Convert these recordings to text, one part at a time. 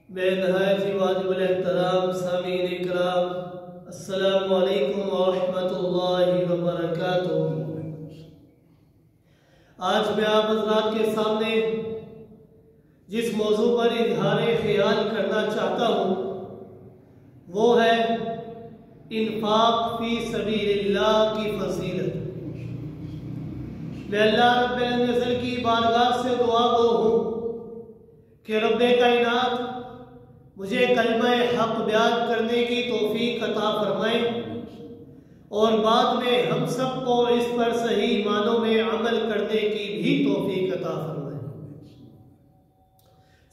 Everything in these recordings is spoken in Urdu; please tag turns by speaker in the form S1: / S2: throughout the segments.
S1: میں نہایت ہی واجب الاحترام سامعین اکرام، السلام علیکم ورحمۃ اللہ وبرکاتہ۔ آج میں آپ حضرات کے سامنے جس موضوع پر اظہار خیال کرنا چاہتا ہوں وہ ہے انفاق فی سبیل اللہ کی فضیلت۔ میں اللہ رب العزت کی بارگاہ سے دعا گو ہوں کہ رب کائنات مجھے کلمہ حق بیان کرنے کی توفیق عطا فرمائے اور بعد میں ہم سب کو اس پر صحیح معنوں میں عمل کرنے کی بھی توفیق عطا فرمائے۔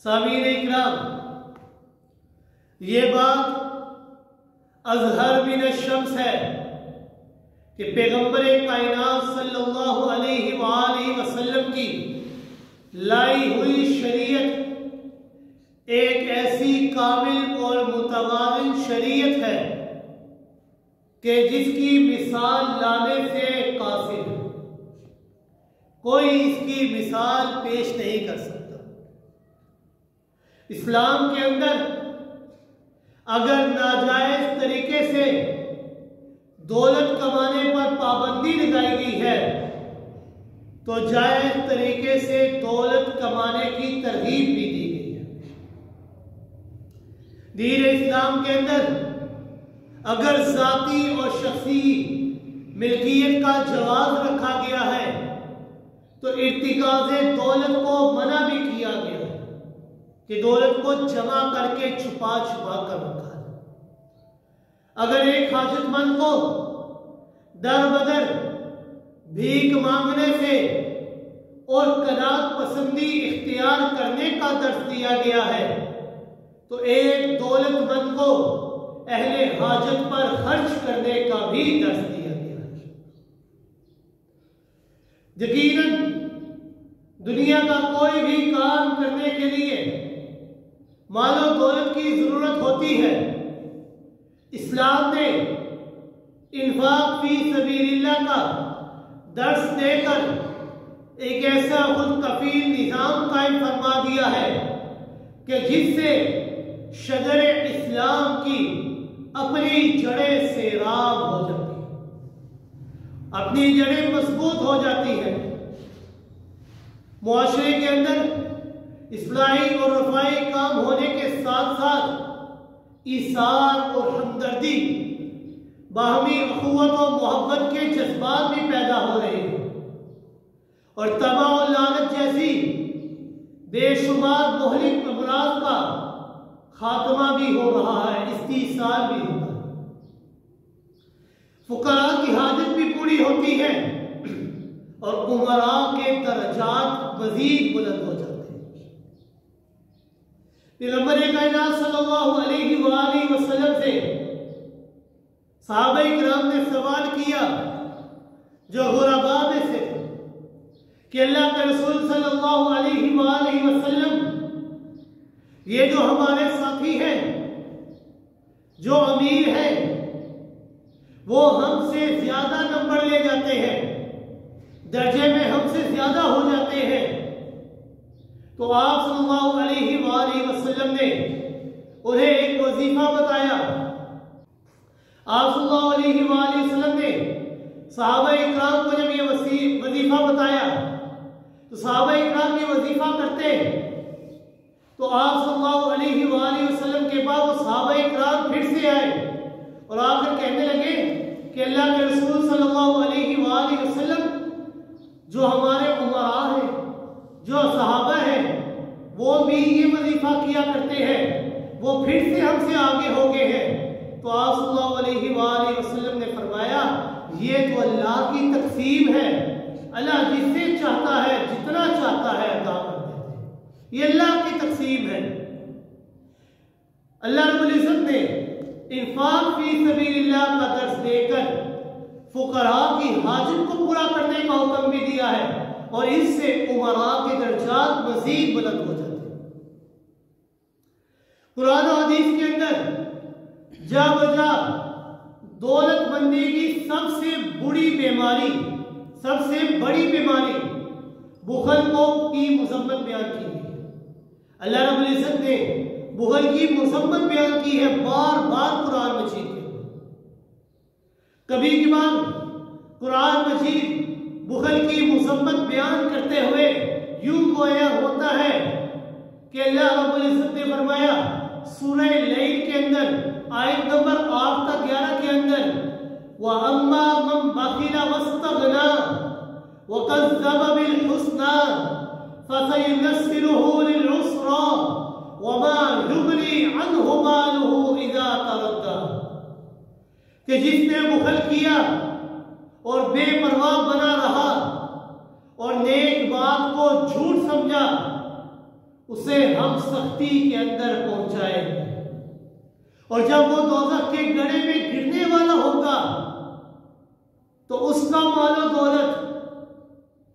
S1: سامعین اکرام، یہ بات اظہر من الشمس ہے کہ پیغمبر کائنات صلی اللہ علیہ وآلہ وسلم کی لائی ہوئی شریعت ایک ایسی کامل اور متوازن شریعت ہے کہ جس کی مثال لانے سے قاصر ہے، کوئی اس کی مثال پیش نہیں کر سکتا۔ اسلام کے اندر اگر ناجائز طریقے سے دولت کمانے پر پابندی لگائی گئی ہے تو جائز طریقے سے دولت کمانے کی ترغیب بھی دی گئی ہے۔ دین اسلام کے اندر اگر ذاتی اور شخصی ملکیت کا جواز رکھا گیا ہے تو ارتکاز دولت کو منع بھی کیا گیا ہے کہ دولت کو جمع کر کے چھپا کر رکھا ہے۔ اگر ایک حاجت مند کو در بدر بھیک مانگنے سے اور قناعت پسندی اختیار کرنے کا درس دیا گیا ہے تو ایک دولت مند کو اہل حاجت پر خرچ کرنے کا بھی درس دیا گیا ہے۔ یقیناً دنیا کا کوئی بھی کام کرنے کے لیے مال و دولت کی ضرورت ہوتی ہے۔ اسلام نے انفاق فی سبیل اللہ کا درس دے کر ایک ایسا خود کفیل نظام قائم فرما دیا ہے کہ جس سے شجر اسلام کی اپنی جڑیں سیراب ہو جاتی ہیں، اپنی جڑیں مضبوط ہو جاتی ہیں۔ معاشرے کے اندر اصلاحی اور رفائی کام ہونے کے ساتھ ساتھ ایثار اور ہمدردی، باہمی اخوت و محبت کے جذبات بھی پیدا ہو رہے ہیں اور طمع و لالچ جیسی بے شمار مہلک امراض کا خاتمہ بھی ہو رہا ہے، استئصال بھی ہوتا ہے۔ فقراء کی حاجت بھی پوری ہوتی ہے اور امراء کے درجات مزید بلند ہو جاتے ہیں۔ پیغمبر کائنات صلی اللہ علیہ وآلہ وسلم سے صحابہ کرام نے سوال کیا جو غرباء میں سے کہ اللہ کے رسول صلی اللہ علیہ وآلہ وسلم، یہ جو ہمارے ساتھی ہیں، جو امیر ہیں، وہ ہم سے زیادہ نمبر لے جاتے ہیں، درجے میں ہم سے زیادہ ہو جاتے ہیں، تو آپ صلی اللہ علیہ وآلہ وسلم نے انہیں ایک وظیفہ بتایا۔ آپ صلی اللہ علیہ وآلہ وسلم نے صحابہ اکرام کو جب یہ وظیفہ بتایا تو صحابہ اکرام یہ وظیفہ کرتے تو آپ صلی اللہ علیہ وآلہ وسلم کے بعد وہ صحابہ اکرام پھر سے آئے اور آ کر کہنے لگے کہ اللہ کے رسول صلی اللہ علیہ وآلہ وسلم، جو ہمارے امراء ہیں، جو صحابہ ہیں، وہ بھی یہ وظیفہ کیا کرتے ہیں، وہ پھر سے ہم سے آگے ہو گئے ہیں۔ تو آپ صلی اللہ علیہ وآلہ وسلم نے فرمایا یہ تو اللہ کی تقسیم ہے، اللہ جس سے چاہتا ہے جتنا چاہتا ہے عطا کر دیتے ہیں، یہ اللہ کی تقسیم ہے۔ اللہ رب العزت نے انفاق فی سبیل اللہ کا درس دے کر فقراء کی حاجت کو پورا کرنے کا حکم بھی دیا ہے اور اس سے امراء کے درجات مزید بلند ہو جاتے ہیں۔ قرآن و حدیث کے اندر جا بجا دولت مندی کی سب سے بڑی بیماری، سب سے بڑی بیماری بخل کو کی مذمت بیان کی ہے۔ اللہ رب العزت نے بخل کی مذمت بیان کی ہے بار بار قرآن مجید میں. کبھی کبھار قرآن مجید بخل کی مذمت بیان کرتے ہوئے یوں گویا ہوتا ہے کہ اللہ رب العزت نے فرمایا سورہ لیل کے اندر آیت نمبر 8 تا 11 کے اندر وَأَمَّا مَنْ بَخِلَ وَاسْتَغْنَىٰ وَكَذَّبَ بِالْحُسْنَىٰ فَسَيُيَسِّرُهُ لِلْعُسْرَىٰ وَمَا يُغْنِي عَنْهُ مَالُهُ إِذَا تَرَدَّىٰ کہ جس نے بخل کیا اور بے پرواہ بنا رہا اور نیک بات کو جھوٹ سمجھا اسے ہم سختی کے اندر پہنچائیں گے اور جب وہ دوزخ کے گڑھے میں گرنے والا ہوگا تو اس کا مال و دولت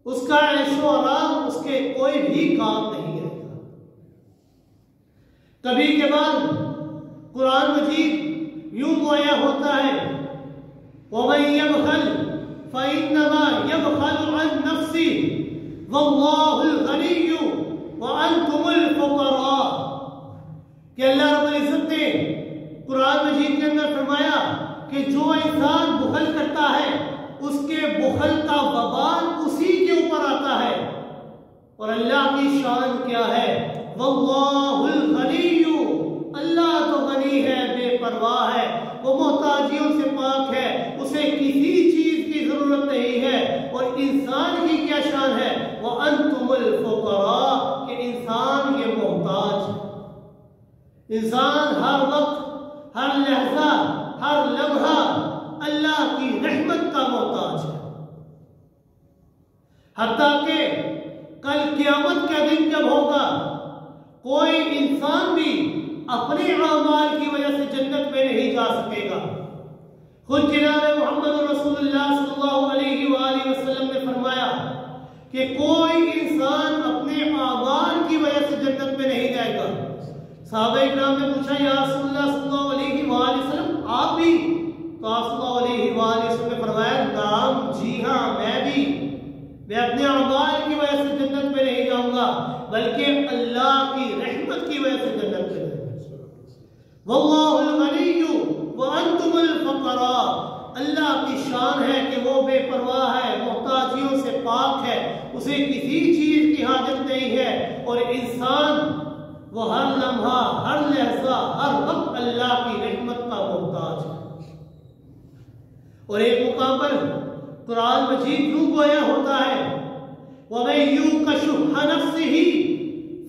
S1: اس کا عیش و آرام اس کے کوئی بھی کام نہیں رہے گا. کبھی کے بعد قرآن مجید یوں گویا ہوتا ہے وَمَن يَبْخَلْ فَإِنَّمَا يَبْخَلُ عَن نَفْسِهِ وَاللَّهُ الْغَنِيُّ وَأَنْتُمُ الْفُقَرَاءُ کہ اللہ رب العزت نے قرآن مجید کے اندر فرمایا کہ جو انسان بخل کرتا ہے اس کے بخل کا وبال اسی کے اوپر آتا ہے. اور اللہ کی شان کیا ہے وَاللَّهُ الْغَنِيُّ اللہ تو غنی ہے بے پرواہ ہے وہ محتاجیوں سے پاک ہے اسے کسی چیز کی ضرورت نہیں ہے. اور انسان کی کیا شان ہے وَأَنْتُمُ الْفُقَرَاءُ کہ انسان یہ محتاج ہے. انسان ہر وقت ہر لحظہ ہر لمحہ اللہ کی رحمت کا محتاج ہے. حتیٰ کہ کل قیامت کا دن جب ہوگا کوئی انسان بھی اپنے اعمال کی وجہ سے جنت میں نہیں جا سکے گا. خود جناب محمد رسول اللہ صلی اللہ علیہ وآلہ وسلم نے فرمایا کہ کوئی انسان اپنے اعمال کی وجہ سے جنت میں نہیں جائے گا. صحابہ اکرام نے پوچھا یا رسول اللہ صلی اللہ علیہ وآلہ وسلم آپ بھی؟ تو آپ صلی اللہ علیہ وآلہ وسلم نے فرمایا نعم جی ہاں میں اپنے اعمال کی وجہ سے جنت میں نہیں جاؤں گا بلکہ اللہ کی رحمت کی وجہ سے جنت میں جاؤں گا. واللہ الغنی وانتم الفقراء اللہ کی شان ہے کہ وہ بے پرواہ ہے محتاجیوں سے پاک ہے اسے کسی چیز کی حاجت نہیں ہے. اور انسان وہ ہر لمحہ ہر لحظہ ہر وقت اللہ کی رحمت کا محتاج ہے. اور ایک مقام پر قرآن مجید یوں گویا ہوتا ہے وَمَن يُوقَ شُحَّ نَفْسِهِ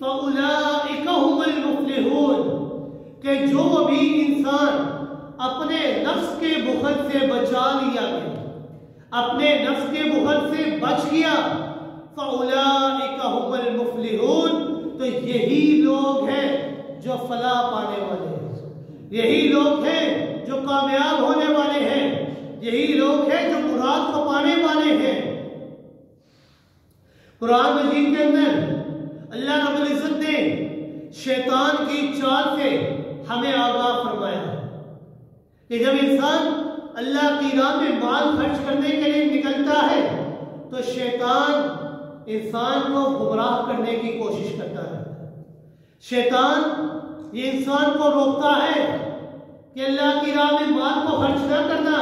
S1: فَأُولَٰئِكَ هُمُ الْمُفْلِحُونَ کہ جو بھی انسان اپنے نفس کے بخل سے بچا لیا گیا اپنے نفس کے بخل سے بچ گیا فَأُولَٰئِكَ هُمُ الْمُفْلِحُونَ تو یہی لوگ ہیں جو فلاح پانے والے ہیں یہی لوگ ہیں جو کامیاب ہونے والے ہیں یہی لوگ ہیں جو مراد کو پانے والے ہیں. قرآن مجید کے اندر اللہ رب العزت نے شیطان کی چال سے ہمیں آگاہ فرمایا کہ جب انسان اللہ کی راہ میں مال خرچ کرنے کے لیے نکلتا ہے تو شیطان انسان کو گمراہ کرنے کی کوشش کرتا ہے. شیطان یہ انسان کو روکتا ہے کہ اللہ کی راہ میں مال کو خرچ نہ کرنا.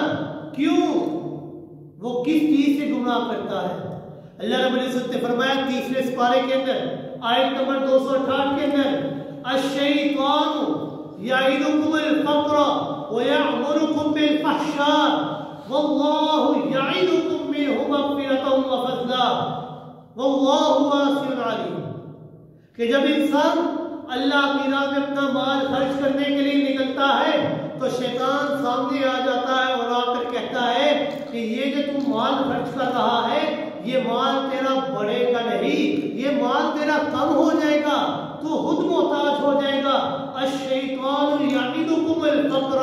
S1: کیوں؟ وہ کس چیز سے گمراہ کرتا ہے؟ اللہ رب العزت نے فرمایا تیسرے سپارے کے اندر آیت نمبر 268 کے اندر الشیطان یعدکم الفقر ویأمرکم بالفحشاء واللہ یعدکم منہ مغفرۃ وفضلا واللہ واسع علیم کہ جب انسان اللہ کی راہ میں اپنا مال خرچ کرنے کے لیے نکلتا ہے تو شیطان سامنے آ جاتا ہے اور آ کر کہتا ہے کہ یہ جو تم مال خرچ کر رہا ہے یہ مال تیرا بڑھے گا نہیں یہ مال تیرا کم ہو جائے گا تو خود محتاج ہو جائے گا. الشیطان یعدکم الفقر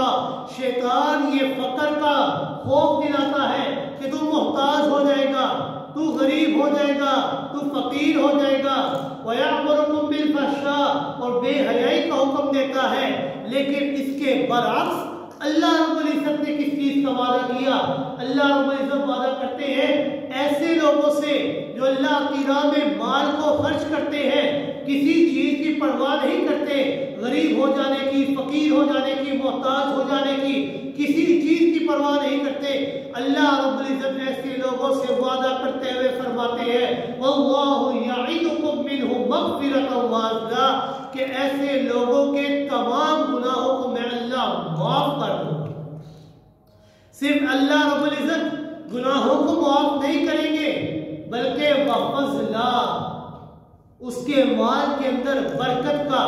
S1: شیطان یہ فقر کا خوف دلاتا ہے کہ تو محتاج ہو جائے گا تو غریب ہو جائے گا تو فقیر ہو جائے گا. وَيَأْمُرُكُمْ بِالْفَحْشَاءِ اور بے حیائی کا حکم دیتا ہے. لیکن اس کے برعکس اللہ رب العزت نے کس چیز کا وعدہ کیا؟ اللہ رب العزت وعدہ کرتے ہیں ایسے لوگوں سے جو اللہ کی راہ میں مال کو خرچ کرتے ہیں کسی چیز کی پرواہ نہیں کرتے غریب ہو جانے کی، فقیر ہو جانے کی، محتاج ہو جانے کی، کسی چیز کی پرواہ نہیں کرتے۔ اللہ رب العزت ایسے لوگوں سے وعدہ کرتے ہوئے فرماتے ہیں واللہ یعدکم منہ مغفرۃ وعزا، کہ ایسے لوگوں کے تمام گناہوں کو میں اللہ معاف کر دوں گا۔ صرف اللہ رب العزت گناہوں کو معاف نہیں کریں گے بلکہ وفضلا، اس کے مال کے اندر برکت کا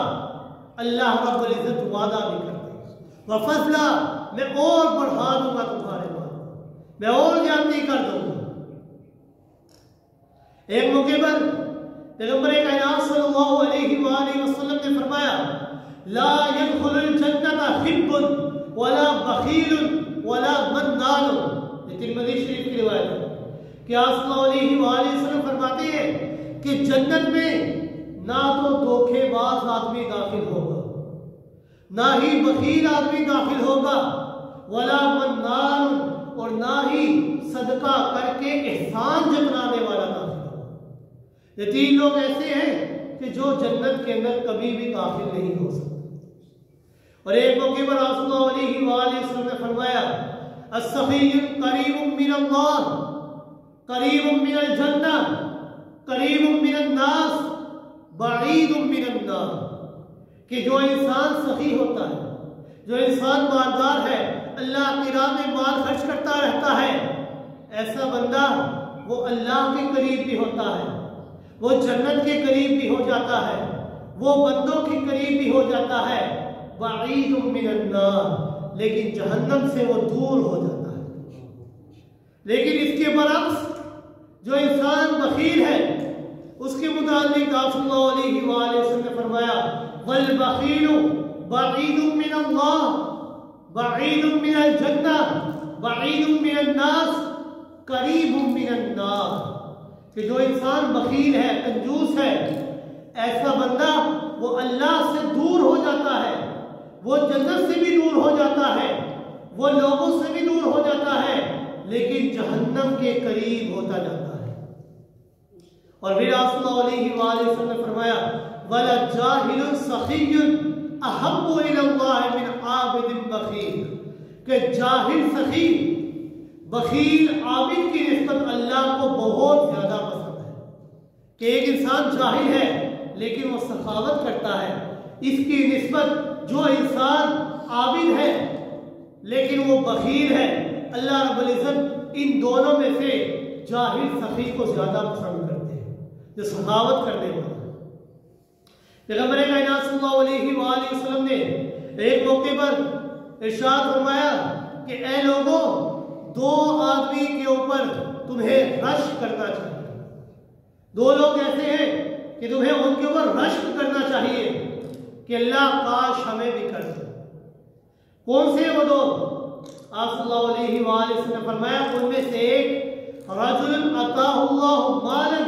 S1: اللہ رب العزت وعدہ بھی کرتے ہیں۔ وفضلا، میں اور بڑھا دوں گا تمہارے مال، میں اور زیادتی کر دوں گا۔ ایک موقع پر پیغمبر کائنات صلی اللہ علیہ وآلہ وسلم نے فرمایا لا يدخل الجنت حب ولا بخیل ولا منان، یہ ترمذی شریف کی روایت ہے کہ آپ صلی اللہ علیہ وآلہ وسلم فرماتے ہیں کہ جنت میں نہ تو دھوکے باز آدمی داخل ہوگا، نہ ہی بخیل آدمی داخل ہوگا، ولا منان، اور نہ ہی صدقہ کر کے احسان جتلانے والا داخل ہوگا۔ یہ تین لوگ ایسے ہیں کہ جو جنت کے اندر کبھی بھی داخل نہیں ہو سکتے۔ اور ایک موقع پر آپ صلی اللہ علیہ وآلہ وسلم نے فرمایا السخی قریب من اللہ، قریب من الجنہ، قریب من الناس، بعید من النار، کہ جو انسان سخی ہوتا ہے، جو انسان مالدار ہے، اللہ کی راہ میں مال خرچ کرتا رہتا ہے، ایسا بندہ وہ اللہ کے قریب بھی ہوتا ہے، وہ جنت کے قریب بھی ہو جاتا ہے، وہ بندوں کے قریب بھی ہو جاتا ہے، بعید من النار، لیکن جہنم سے وہ دور ہو جاتا ہے۔ لیکن اس کے برعکس جو انسان بخیل ہے اس کے متعلق آپ صلی اللہ علیہ وآلہ وسلم نے فرمایا والبخیل بعید من اللہ، بعید من الجنہ، بعید من الناس، قریب من النار، کہ جو انسان بخیل ہے، کنجوس ہے، ایسا بندہ وہ اللہ سے دور ہو جاتا ہے، وہ جنت سے بھی دور ہو جاتا ہے، وہ لوگوں سے بھی دور ہو جاتا ہے، لیکن جہنم کے قریب ہوتا جاتا ہے۔ اور پھر آپ صلی اللہ علیہ وآلہ وسلم نے فرمایا وَلَجَّاهِلٌ سَخِيٌّ أَحَبُّ إِلَى اللَّهِ مِنْ عَابِدٍ بَخِيلٍ، کہ جاہل سخی بخیل عابد کی نسبت اللہ کو بہت زیادہ پسند ہے، کہ ایک انسان جاہل ہے لیکن وہ سخاوت کرتا ہے، اس کی نسبت جو انسان عابد ہے لیکن وہ بخیل ہے، اللہ رب العزت ان دونوں میں سے جاہل سخی کو زیادہ پسند کرتے ہیں، جو سخاوت کرنے والا ہے۔ پیغمبر کائنات صلی اللہ علیہ وآلہ وسلم نے ایک موقع پر ارشاد فرمایا کہ اے لوگوں، دو آدمی کے اوپر تمہیں رشک کرنا چاہیے، دو لوگ ایسے ہیں کہ تمہیں ان کے اوپر رشک کرنا چاہیے کہ اللہ کاش ہمیں بھی کر دے۔ کون سے وہ دو؟ آپ صلی اللہ علیہ وآلہ وسلم نے فرمایا ان میں سے ایک رجل اتاہ اللہ مالا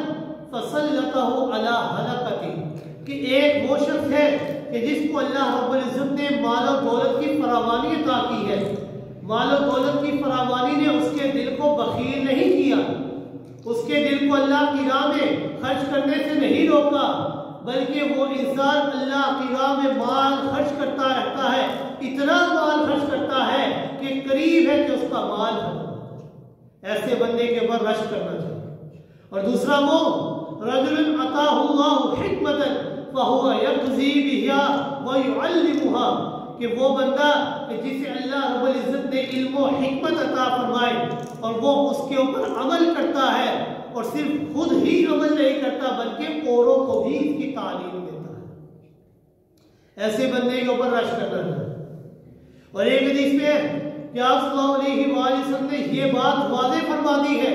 S1: فسلطہ علی ہلاکتہ، کہ ایک وہ شخص ہے کہ جس کو اللہ رب العزت نے مال و دولت کی فراوانی عطا کی ہے، مال و دولت کی فراوانی نے اس کے دل کو بخیل نہیں کیا، اس کے دل کو اللہ کی راہ میں خرچ کرنے سے نہیں روکا، بلکہ وہ انسان اللہ کی راہ میں مال خرچ کرتا رہتا ہے، اتنا مال خرچ کرتا ہے کہ قریب ہے کہ اس کا مال ختم ہو جائے۔ ایسے بندے کے اوپر رشک کرنا چاہیے۔ اور دوسرا وہ رجل اتاہ اللہ حکمت فہو یقضی بہا ویعلمها، کہ وہ بندہ کہ جسے اللہ رب العزت نے علم و حکمت عطا فرمائے اور وہ اس کے اوپر عمل کرتا ہے، اور صرف خود ہی عمل نہیں کرتا بلکہ اوروں کو بھی اس کی تعلیم دیتا ہے، ایسے بندے کے اوپر رشک کرنا ہے۔ اور ایک حدیث میں کہ آپ صلی اللہ علیہ وآلہ وسلم نے یہ بات واضح فرما دی ہے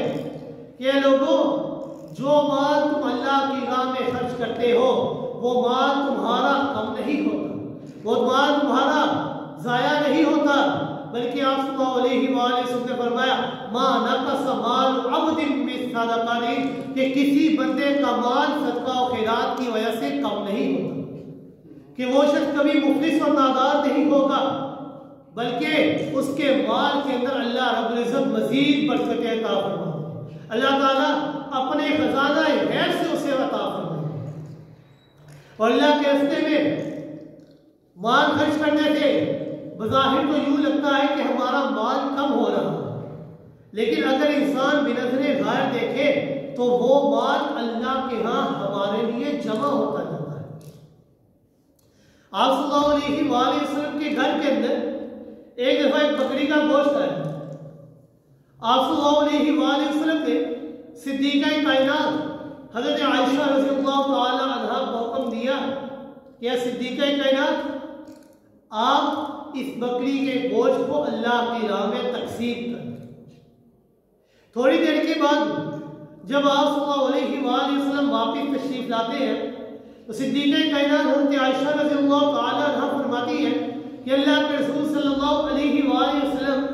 S1: کہ اے لوگوں، جو مال تم اللہ کی راہ میں خرچ کرتے ہو وہ مال تمہارا کم نہیں ہوتا، وہ مال تمہارا ضائع نہیں ہوتا، بلکہ آپ صلی اللہ علیہ وآلہ وسلم نے فرمایا ما نقص مال عبد من صدقہ، کہ کسی بندے کا مال صدقہ و خیرات کی وجہ سے کم نہیں ہوتا، کہ وہ شخص کبھی مفلس اور نادار نہیں ہوگا، بلکہ اس کے مال کے اندر اللہ رب العزت مزید برکتیں عطا فرمائے، اللہ تعالیٰ اپنے خزانہ غیب سے اسے عطا فرمائے، اور اللہ کے راستے میں مال خرچ کرنے سے بظاہر تو یوں لگتا ہے کہ ہمارا مال کم ہو رہا ہے، لیکن اگر انسان بنظر غائب دیکھے تو وہ مال اللہ کے ہاں ہمارے لیے جمع ہوتا جاتا ہے۔ آپ صلی اللہ علیہ وآلہ وسلم کے گھر کے اندر ایک دفعہ ایک بکری کا گوشت آیا۔ آپ صلی اللہ علیہ وآلہ وسلم نے صدیقہ کائنات حضرت عائشہ رضی اللہ تعالی عنہا کو حکم دیا کہ یا صدیقہ کائنات آپ اس بکری کے گوشت کو اللہ کی راہ میں تقسیم کریں۔ تھوڑی دیر کے بعد جب آپ صلی اللہ علیہ وآلہ وسلم واپس تشریف لاتے ہیں تو صدیقہ کائنات حضرت عائشہ رضی اللہ تعالی عنہا فرماتی ہے کہ اللہ کے رسول صلی اللہ علیہ وآلہ وسلم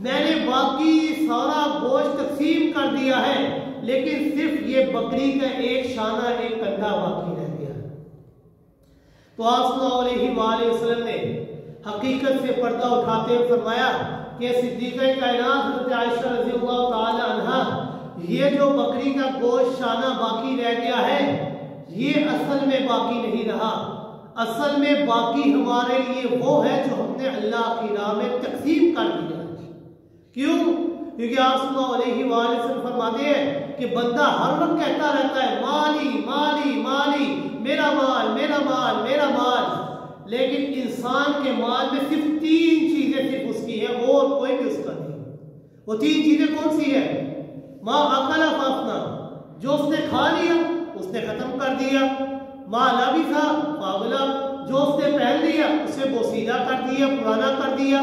S1: میں نے باقی سارا گوشت تقسیم کر دیا ہے، لیکن صرف یہ بکری کا ایک شانہ ایک کنڈا باقی رہ گیا۔ تو آپ صلی اللہ علیہ وآلہ وسلم نے حقیقت سے پردہ اٹھاتے ہوئے فرمایا کہ صدیقہ کائنات حضرت عائشہ رضی اللہ تعالی عنہا، یہ جو بکری کا گوشت شانہ باقی رہ گیا ہے یہ اصل میں باقی نہیں رہا، اصل میں باقی ہمارے لیے وہ ہے جو ہم نے اللہ کی راہ میں تقسیم کر دیا۔ کیوں؟ کیونکہ آپ صلی اللہ علیہ وآلہ وسلم فرماتے ہیں کہ بندہ ہر وقت کہتا رہتا ہے مالی مالی مالی، میرا مال میرا مال میرا مال، لیکن انسان کے مال میں صرف تین چیزیں صرف اس کی ہیں اور کوئی بھی اس کا نہیں۔ وہ تین چیزیں کون سی ہیں؟ ما اکل فافنا، جو اس نے کھا لیا اس نے ختم کر دیا، ما لبث فاغلا، جو اس نے پہن لیا اسے بوسیدہ کر دیا، پرانا کر دیا،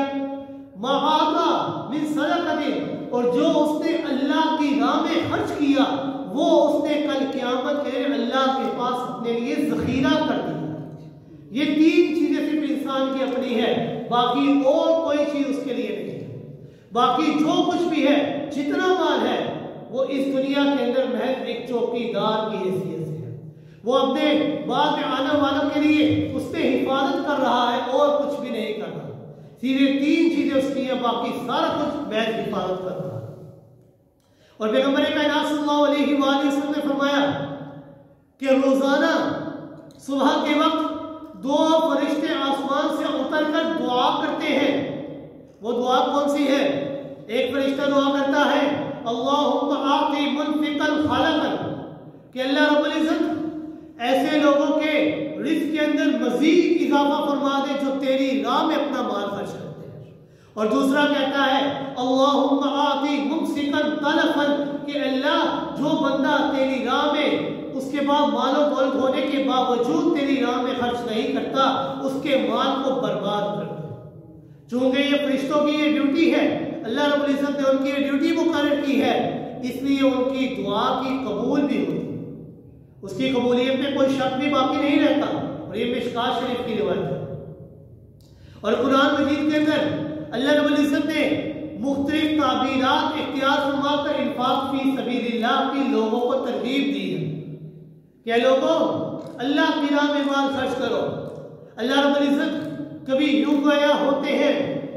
S1: ما آتا من صدقۃ، اور جو اس نے اللہ کی راہ میں خرچ کیا وہ اس نے کل قیامت کے دن اللہ کے پاس اپنے لیے ذخیرہ کر دیا۔ یہ تین چیزیں صرف انسان کی اپنی ہے، باقی اور کوئی چیز اس کے لیے نہیں ہے۔ باقی جو کچھ بھی ہے، جتنا مال ہے، وہ اس دنیا کے اندر محض ایک چوکی دار کی حیثیت سے ہے، وہ اپنے بعد میں آنے والوں کے لیے اس پہ حفاظت کر رہا ہے اور کچھ بھی نہیں کر رہا۔ صرف تین چیزیں اس کی ہیں، باقی سارا کچھ محض حفاظت کر رہا ہے۔ اور پیغمبر کائنات صلی اللہ علیہ وآلہ وسلم نے فرمایا کہ روزانہ صبح کے وقت دو فرشتے آسمان سے اتر کر دعا کرتے ہیں۔ وہ دعا کون سی ہے؟ ایک فرشتہ دعا کرتا ہے اللہم آتی منفقا خلقا، کہ اللہ رب العزت ایسے لوگوں کے رزق کے اندر مزید اضافہ فرما دے جو تیری راہ میں اپنا مال خرچ کرتے ہیں۔ اور دوسرا کہتا ہے اللہم آتی ممسکا تلفا، کہ اللہ جو بندہ تیری راہ میں اس کے بعد مال و دولت ہونے کے باوجود تیری راہ میں خرچ نہیں کرتا، اس کے مال کو برباد کر دے۔ چونکہ یہ فرشتوں کی یہ ڈیوٹی ہے، اللہ رب العزت نے ان کی یہ ڈیوٹی مقرر کی ہے، اس لیے ان کی دعا کی قبول بھی ہوتی ہے، اس کی قبولیت میں کوئی شک بھی باقی نہیں رہتا۔ اور یہ مشکات شریف کی روایت ہے۔ اور قرآن مجید کے اندر اللہ رب العزت نے مختلف تعبیرات اختیار فرما کر انفاق فی سبیل اللہ کی لوگوں کو ترغیب دی ہے کہ لوگوں اللہ کی راہ میں مال خرچ کرو۔ اللہ رب العزت کبھی یوں گویا ہوتے ہیں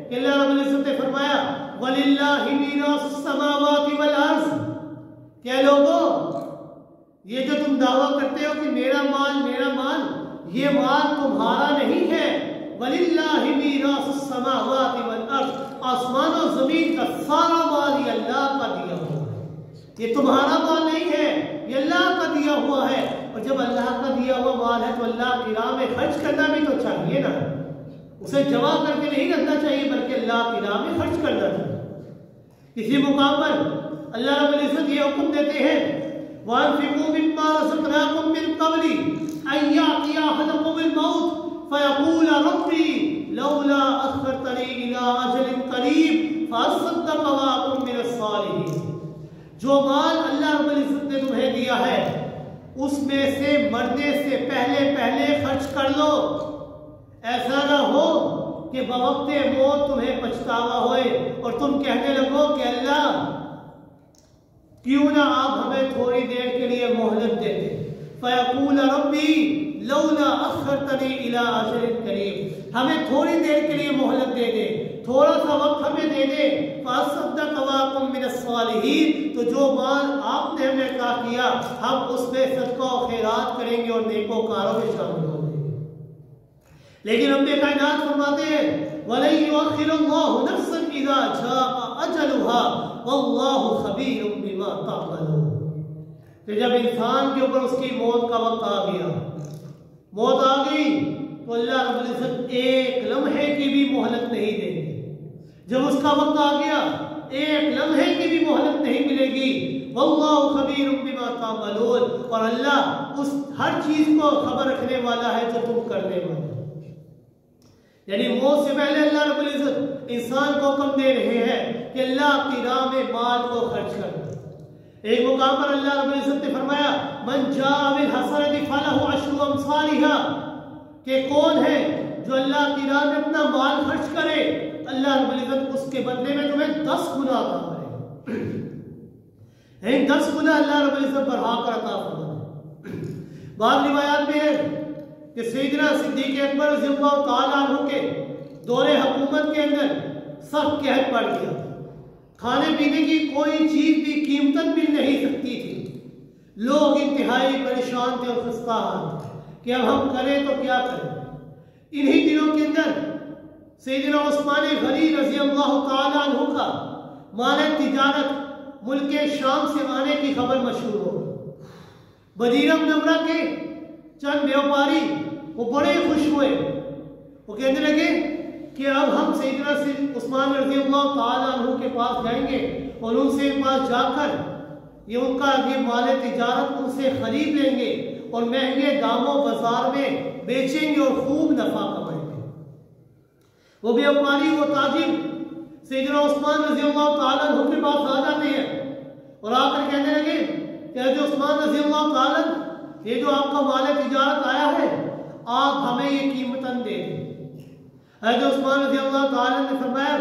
S1: کہ اللہ رب العزت نے فرمایا وَلِلَّهِ مِيرَاثُ السَّمَاوَاتِ وَالْأَرْضِ، کہ لوگوں یہ جو تم دعویٰ کرتے ہو کہ میرا مال، یہ مال تمہارا نہیں ہے۔ وَلِلَّهِ مِيرَاثُ السَّمَاوَاتِ وَالْأَرْضِ، آسمان و زمین کا سارا مال یہ اللہ کا دیا ہوا ہے، یہ تمہارا مال نہیں ہے، یہ اللہ کا دیا ہوا ہے۔ اور جب اللہ کا دیا ہوا مال ہے تو اللہ کی راہ میں خرچ کرنا بھی تو چاہیے نا، اسے جمع کر کے نہیں رکھنا چاہیے بلکہ اللہ کی راہ میں خرچ کرنا چاہیے۔ کسی مقام پر اللہ رب العزت یہ حکم دیتے ہیں وَأَنفِقُوا مِمَّا رَزَقْنَاكُم مِّن قَبْلِ أَن يَأْتِيَ أَحَدَكُمُ الْمَوْتُ فَيَقُولَ رَبِّي لَوْلَا أَخَّرْتَنِي إِلَىٰ أَجَلٍ قَرِيبٍ فَأَصَّدَّقَ وَأَكُن مِّنَ الصَّالِحِينَ۔ جو مال اللہ رب العزت نے تمہیں دیا ہے اس میں سے مرنے سے پہلے خرچ کر لو، ایسا نہ ہو کہ بوقت موت تمہیں پچھتاوا ہوئے اور تم کہنے لگو کہ اللہ کیوں نہ آپ ہمیں تھوڑی دیر کے لیے مہلت دیتے۔ فَيَقُولَ رَبِّي لَوْلَا أَخَّرْتَنِي إِلَىٰ أَجَلٍ قَرِيبٍ، ہمیں تھوڑی دیر کے لیے مہلت دے دے، تھوڑا سا وقت ہمیں دے دے۔ فَأَصَّدَّقَ وَأَكُن مِّنَ الصَّالِحِينَ، تو جو مال آپ نے ہمیں عطا کیا ہم اس میں صدقہ و خیرات کریں گے اور نیکوکاروں میں شامل ہوں گے۔ لیکن رب کائنات فرماتے ہیں وَلَن يُؤَخِّرَ اللَّهُ نَفْسًا إِذَا جَاءَ أَجَلُهَا وَاللَّهُ خَبِيرٌ بِمَا تَعْمَلُونَ. کہ جب انسان کے اوپر اس کی موت کا وقت آ گیا، موت آ گئی، تو اللہ رب العزت ایک لمحے کی بھی مہلت نہیں دیں گے. جب اس کا وقت آ گیا ایک لمحے کی بھی مہلت نہیں ملے گی. واللہ خبیر بما تعملون، اور اللہ اس ہر چیز کو خبر رکھنے والا ہے جو تم کرنے والے. یعنی موت سے پہلے اللہ رب العزت انسان کو حکم دے رہے ہیں کہ اللہ کی راہ میں مال کو خرچ کر. ایک مقام پر اللہ رب العزت نے فرمایا من جاء بالحسنۃ فلہ عشر امثالها، کہ کون ہے جو اللہ کی راہ میں اپنا مال خرچ کرے، اللہ رب العزت اس کے بدلے میں تمہیں 10 گنا عطا کرے. 10 گنا اللہ رب العزت بڑھا کر عطا فرمائے. بعض روایات میں ہے کہ سیدنا صدیق اکبر رضی اللہ تعالیٰ عنہ کے دور حکومت کے اندر سخت قحط پڑ گیا. کھانے پینے کی کوئی چیز بھی قیمتاً مل نہیں سکتی تھی. لوگ انتہائی پریشان تھے اور خستہ حال کہ اب ہم کریں تو کیا کریں. انہی دنوں کے اندر سیدنا عثمان غنی رضی اللہ تعالیٰ عنہ کا مال تجارت ملک شام سے آنے کی خبر مشہور ہو. مدینہ منورہ کے چند بیوپاری وہ بڑے خوش ہوئے. وہ کہنے لگے کہ اب ہم سیدنا عثمان رضی اللہ تعالیٰ عنہ کے پاس جائیں گے اور ان سے پاس جا کر یہ ان کا یہ مال تجارت ان سے خرید لیں گے اور مہنگے داموں بازار میں بیچیں گے اور خوب نفع کمائیں گے. وہ بیوپاری وہ تاجر سیدنا عثمان رضی اللہ تعالیٰ عنہ کے پاس آ جاتے ہیں اور آ کر کہنے لگے کہ حضرت عثمان رضی اللہ تعالیٰ یہ جو آپ کا مال تجارت آیا ہے آپ ہمیں یہ قیمتاً دے دیں. حضرت عثمان رضی اللہ تعالیٰ نے فرمایا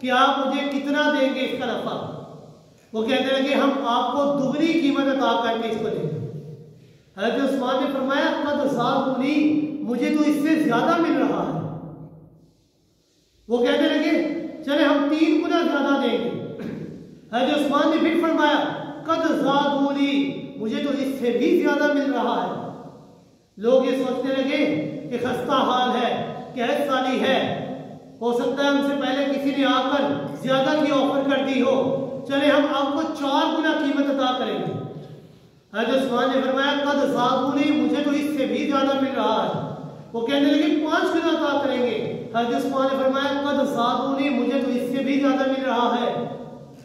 S1: کہ آپ مجھے کتنا دیں گے اس کا نفع. وہ کہنے لگے ہم آپ کو دگنی قیمت عطا کر کے اس کو دیں گے. حضرت عثمان نے فرمایا قد زادونی، مجھے تو اس سے زیادہ مل رہا ہے. وہ کہنے لگے چلے ہم 3 گنا زیادہ دیں گے. حضرت عثمان نے پھر فرمایا قد زادونی، مجھے تو اس سے بھی زیادہ مل رہا ہے. لوگ یہ سوچنے لگے کہ خستہ حال ہے، قحط سالی ہے، ہو سکتا ہے ہم سے پہلے کسی نے آ کر زیادہ کی آفر کر دی ہو، چلے ہم آپ کو 4 گنا قیمت عطا کریں گے. حضرت عثمان نے فرمایا قد زادونی، مجھے تو اس سے بھی زیادہ مل رہا ہے. وہ کہنے لگے 5 گنا عطا کریں گے. حضرت عثمان نے فرمایا قد زادونی، مجھے تو اس سے بھی زیادہ مل رہا ہے.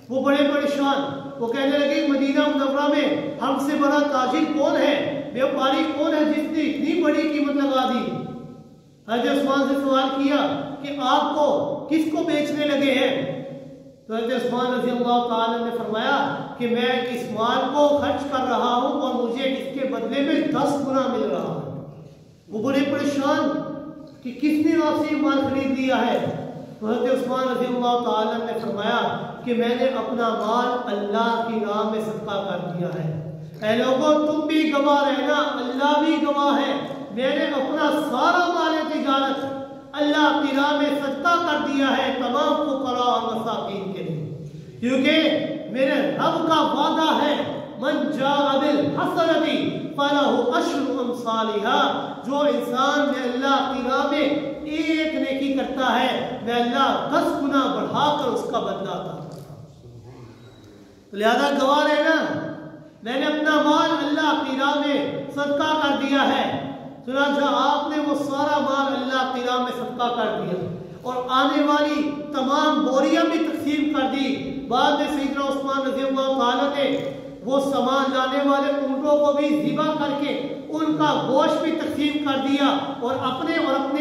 S1: وہ بڑے پریشان. وہ کہنے لگے مدینہ منورہ میں ہم سے بڑا تاجر کون ہے، بیوپاری کون ہے جس نے اتنی بڑی قیمت لگا دی. حضرت عثمان سے سوال کیا کہ آپ کو کس کو بیچنے لگے ہیں. تو حضرت عثمان رضی اللہ تعالی نے فرمایا کہ میں اس مال کو خرچ کر رہا ہوں اور مجھے اس کے بدلے میں 10 گنا مل رہا ہے. وہ بڑے پریشان کہ کس نے آپ سے مال خرید لیا ہے. تو حضرت عثمان رضی اللہ تعالی نے فرمایا کہ میں نے اپنا مال اللہ کی راہ میں صدقہ کر دیا ہے. اے لوگوں تم بھی گواہ رہنا، اللہ بھی گواہ ہے، میں نے اپنا سارا مال تجارت اللہ کی راہ میں صدقہ کر دیا ہے تمام فقراء اور مساکین کے لیے. کیونکہ میرے رب کا وعدہ ہے من جاء بالحسنۃ فلہ عشر امثالها، جو انسان میں اللہ کی راہ میں ایک نیکی کرتا ہے میں اللہ 10 گنا بڑھا کر اس کا بدلہ عطا کرتا ہوں. لہذا گواہ رہنا، میں نے اپنا مال اللہ کی راہ میں صدقہ کر دیا ہے. چنانچہ آپ نے وہ سارا مال اللہ کی راہ میں صدقہ کر دیا اور آنے والی تمام بوریاں بھی تقسیم کر دی. بعد میں سیدنا عثمان رضی اللہ تعالیٰ نے وہ سامان لانے والے اونٹوں کو بھی ذبح کر کے ان کا گوشت بھی تقسیم کر دیا اور اپنے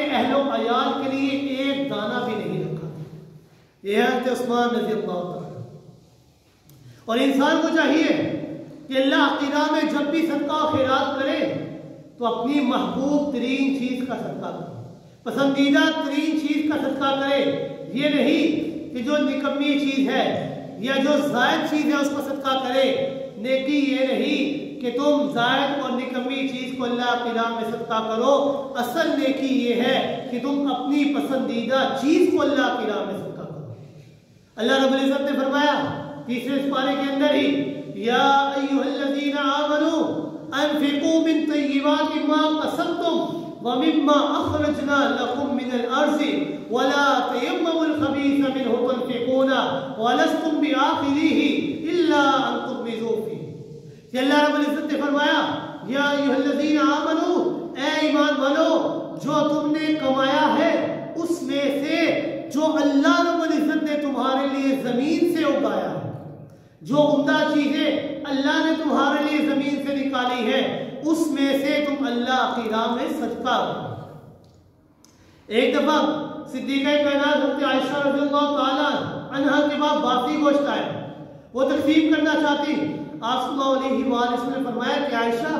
S1: اہل و عیال کے لیے ایک دانہ بھی نہیں رکھا. یہ حضرت عثمان رضی اللہ تعالیٰ. اور انسان کو چاہیے کہ اللہ کی راہ میں جب بھی صدقہ و خیرات کرے تو اپنی محبوب ترین چیز کا صدقہ کرے، پسندیدہ ترین چیز کا صدقہ کرے. یہ نہیں کہ جو نکمی چیز ہے یا جو زائد چیز ہے اس کو صدقہ کرے. نیکی یہ نہیں کہ تم زائد اور نکمی چیز کو اللہ کی راہ میں صدقہ کرو. اصل نیکی یہ ہے کہ تم اپنی پسندیدہ چیز کو اللہ کی راہ میں صدقہ کرو. اللہ رب العزت نے فرمایا تیسرے پارے کے اندر ہی یا ایھا الذین آمنوا انفقوا من طیبات ما کسبتم وَمِمَّا أَخْرَجْنَا لَكُم مِّنَ الْأَرْضِ وَلَا تَيَمَّمُوا الْخَبِيثَ مِنْهُ تُنْفِقُونَ وَلَسْتُمْ بِآخِذِيهِ إِلَّا أَن تُغْمِضُوا فِيهِ کہ اللہ رب العزت نے فرمایا یا ایھا الذین آمنوا، اے ایمان والو، جو تم نے کمایا ہے اس میں سے جو اللہ رب العزت نے تمہارے لیے زمین سے اگایا ہے، جو عمدہ چیزیں اللہ نے تمہارے لیے زمین سے نکالی ہے اس میں سے تم اللہ کی راہ میں صدقہ کرو۔ ایک دفعہ صدیقہ کائنات حضرت عائشہ رضی اللہ تعالی عنہا کے بعد باسی گوشت آئے، وہ تقسیم کرنا چاہتی، آپ صلی اللہ علیہ وآلہ وسلم نے فرمایا کہ عائشہ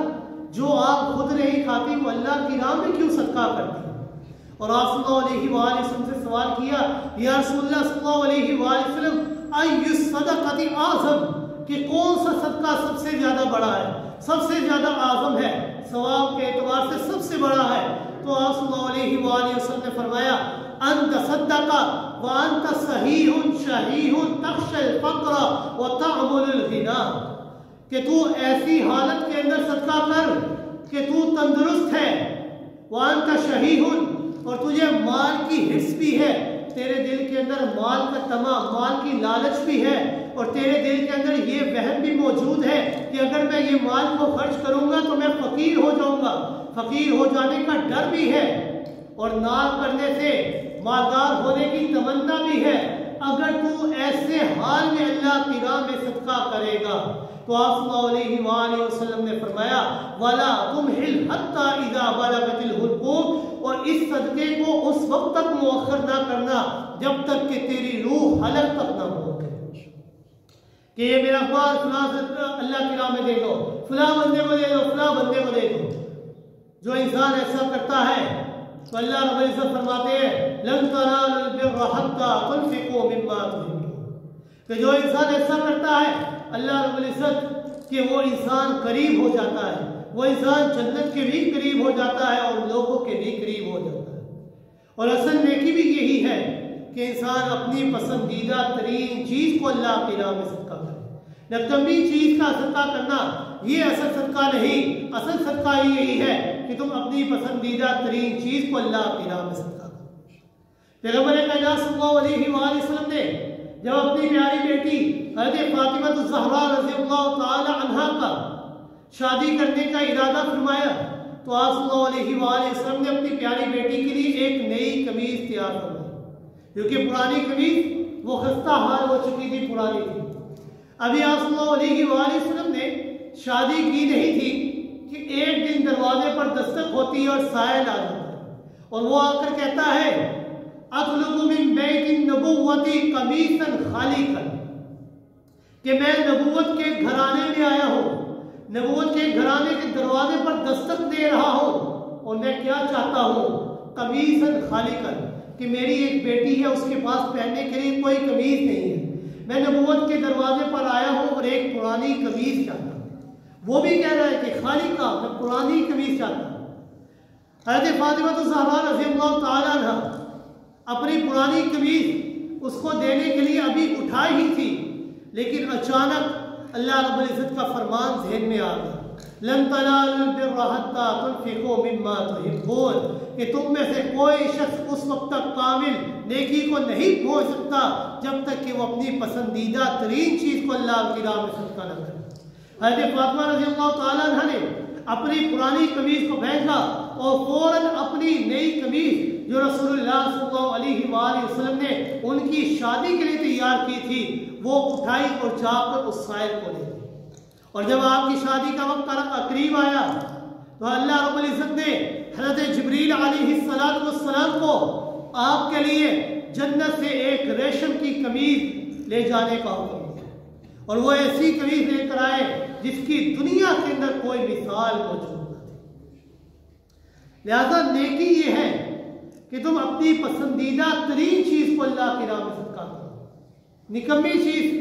S1: جو آپ خود نہیں کھاتی وہ اللہ کی راہ میں کیوں صدقہ کرتی؟ اور آپ صلی اللہ علیہ وآلہ وسلم سے سوال کیا یا رسول اللہ صلی اللہ علیہ وآلہ وسلم ای الصدقۃ اعظم، کہ کون سا صدقہ سب سے زیادہ بڑا ہے، سب سے زیادہ اعظم ہے، ثواب کے اعتبار سے سب سے بڑا ہے؟ تو آپ صلی اللہ علیہ وآلہ وسلم نے فرمایا ان تصدق وانت صحیح شحیح تخشى الفقر وتعمل الغنى، کہ تو ایسی حالت کے اندر صدقہ کر کہ تو تندرست ہے، وانت شحیح، اور تجھے مال کی حرص بھی ہے، تیرے دل کے اندر مال کا طمع، مال کی لالچ بھی ہے، اور تیرے دل کے اندر یہ وہم بھی موجود ہے کہ اگر میں یہ مال کو خرچ کروں گا تو میں فقیر ہو جاؤں گا، فقیر ہو جانے کا ڈر بھی ہے، اور ناز کرنے سے مالدار ہونے کی تمنا بھی ہے۔ اگر تو ایسے حال میں اللہ کی راہ میں صدقہ کرے گا تو آپ صلی اللہ علیہ وآلہ وسلم نے فرمایا وَلَا تُمْهِلْ حَتَّى إِذَا بَلَغَتِ الْحُلْقُومَ، اور اس صدقے کو اس وقت تک مؤخر نہ کرنا جب تک کہ تیری روح حلق تک نہ ہو، کہ یہ میرا مال فلاں اللہ کی راہ میں دے دو، فلاں بندے کو دے دو، فلاں بندے کو دے دو۔ جو انسان ایسا کرتا ہے تو اللہ رب العزت فرماتے ہیں لَن تَنَالُوا الْبِرَّ حَتَّى تُنْفِقُوا مِمَّا تُحِبُّونَ، کہ جو انسان ایسا کرتا ہے اللہ رب العزت کہ وہ انسان قریب ہو جاتا ہے، وہ انسان جنت کے بھی قریب ہو جاتا ہے اور لوگوں کے بھی قریب ہو جاتا ہے۔ اور اصل نیکی بھی یہی ہے کہ انسان اپنی پسندیدہ ترین چیز کو اللہ کی راہ میں صدقہ کرے، نقدی چیز کا صدقہ کرنا یہ اصل صدقہ نہیں، اصل صدقہ یہی ہے کہ تم اپنی پسندیدہ ترین چیز کو اللہ کی راہ میں صدقہ کرو۔ پیغمبر کائنات صلی اللہ علیہ وآلہ وسلم نے جب اپنی پیاری بیٹی حضرت فاطمہ الزہرا رضی اللہ تعالی عنہا کا شادی کرنے کا ارادہ فرمایا تو آپ صلی اللہ علیہ وآلہ وسلم نے اپنی پیاری بیٹی کے لیے ایک نئی قمیص تیار فرمائی، کیونکہ پرانی قمیص وہ خستہ حال ہو چکی تھی، پرانی تھی۔ ابھی آپ صلی اللہ علیہ وآلہ وسلم نے شادی کی نہیں تھی کہ ایک دن دروازے پر دستک ہوتی ہے اور سائل آ جاتا ہے، اور وہ آ کر کہتا ہے اطلب من بیت النبوۃ قمیصا خالقا، کہ میں نبوت کے گھرانے میں آیا ہوں، نبوت کے گھرانے کے دروازے پر دستک دے رہا ہوں، اور میں کیا چاہتا ہوں قمیصا خالقا، کہ میری ایک بیٹی ہے اس کے پاس پہننے کے لیے کوئی قمیص نہیں ہے، میں نبوت کے دروازے پر آیا ہوں اور ایک پرانی قمیص چاہتا ہوں۔ وہ بھی کہہ رہا ہے کہ خالقہ، میں پرانی قمیص چاہتا ہوں۔ حضرت فاطمہ الزہرا رضی اللہ تعالیٰ عنہ اپنی پرانی قمیص اس کو دینے کے لیے ابھی اٹھائی ہی تھی، لیکن اچانک اللہ رب العزت کا فرمان ذہن میں آ گیا لَن تَنَالُوا الْبِرَّ حَتَّى تُنْفِقُوا مِمَّا تُحِبُّونَ، کہ تم میں سے کوئی شخص اس وقت تک کامل نیکی کو نہیں پہنچ سکتا جب تک کہ وہ اپنی پسندیدہ ترین چیز کو اللہ کی راہ میں صدقہ نہ کرے۔ حضرت فاطمہ رضی اللہ تعالیٰ عنہ نے اپنی پرانی قمیص کو پہنا اور فوراً اپنی نئی قمیص جو رسول اللہ صلی اللہ علیہ وآلہ وسلم نے ان کی شادی کے لیے تیار کی تھی وہ اٹھائی اور جا کر اس سائل کو لے گئی۔ اور جب آپ کی شادی کا وقت قریب آیا تو اللہ رب العزت نے حضرت جبریل علیہ السلام کو آپ کے لیے جنت سے ایک ریشم کی قمیص لے جانے کا حکم دیا، اور وہ ایسی قمیص لے کر آئے جس کی دنیا کے اندر کوئی مثال موجود نہ تھی۔ لہذا نیکی یہ ہے کہ تم اپنی پسندیدہ ترین چیز کو اللہ کی راہ میں صدقہ کرو۔ نکمی چیز